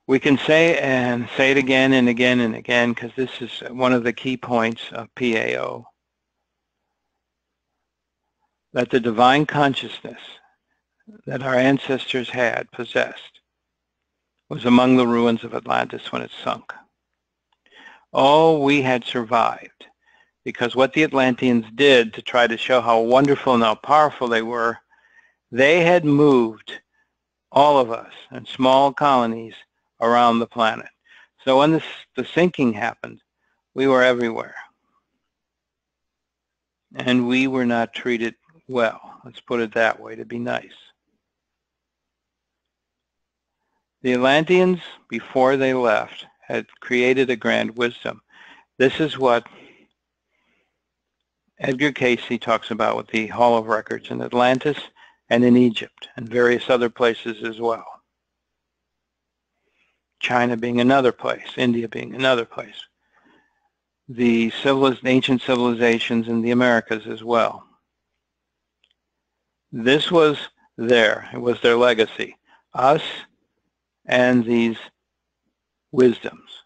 We can say and say it again and again and again, because this is one of the key points of PAO, that the divine consciousness that our ancestors had possessed was among the ruins of Atlantis when it sunk. Oh, we had survived, because what the Atlanteans did to try to show how wonderful and how powerful they were, they had moved all of us in small colonies around the planet. So when the sinking happened, we were everywhere. And we were not treated well. Let's put it that way, to be nice. The Atlanteans, before they left, had created a grand wisdom. This is what Edgar Cayce talks about with the Hall of Records in Atlantis and in Egypt and various other places as well. China being another place, India being another place. The ancient civilizations in the Americas as well. This was it was their legacy, us and these wisdoms.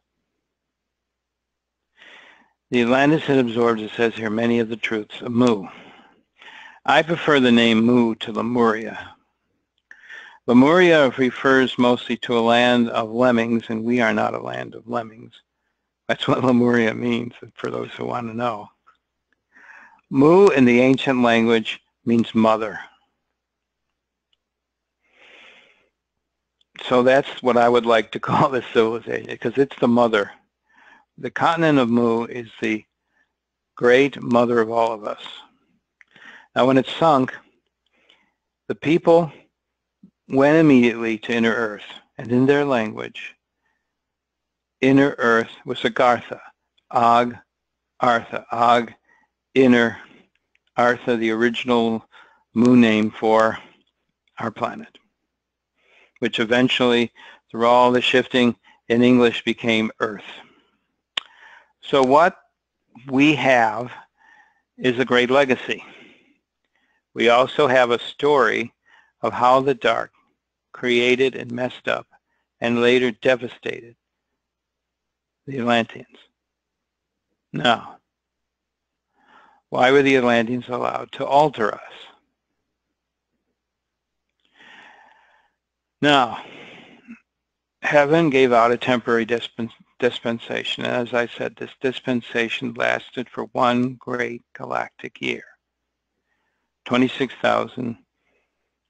The Atlantis had absorbed, it says here, many of the truths of Mu. I prefer the name Mu to Lemuria. Lemuria refers mostly to a land of lemmings, and we are not a land of lemmings. That's what Lemuria means, for those who want to know. Mu in the ancient language means mother. So that's what I would like to call this civilization, because it's the mother. The continent of Mu is the great mother of all of us. Now when it sunk, the people went immediately to inner earth, and in their language, inner earth was Agartha, Og, Artha, Og, inner, Artha, the original Mu name for our planet, which eventually, through all the shifting in English, became Earth. So what we have is a great legacy. We also have a story of how the dark created and messed up and later devastated the Atlanteans. Now, why were the Atlanteans allowed to alter us? Now, heaven gave out a temporary dispensation. And as I said, this dispensation lasted for one great galactic year. 26,000,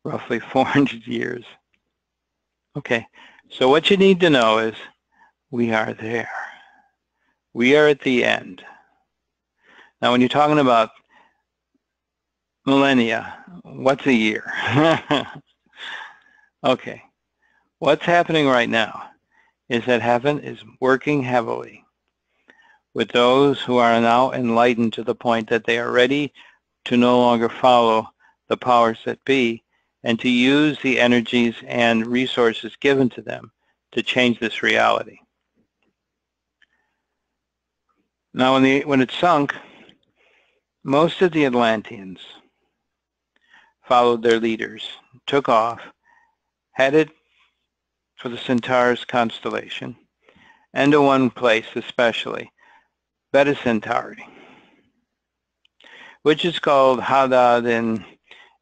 roughly 400 years. Okay, so what you need to know is we are there. We are at the end. Now, when you're talking about millennia, what's a year? Okay, what's happening right now is that heaven is working heavily with those who are now enlightened to the point that they are ready to no longer follow the powers that be and to use the energies and resources given to them to change this reality. Now, when it sunk, most of the Atlanteans followed their leaders, took off, headed for the Centaurus constellation, and to one place especially, Beta Centauri, which is called Hadad in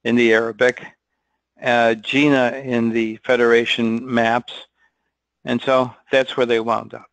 the Arabic, Gina in the Federation maps, and so that's where they wound up.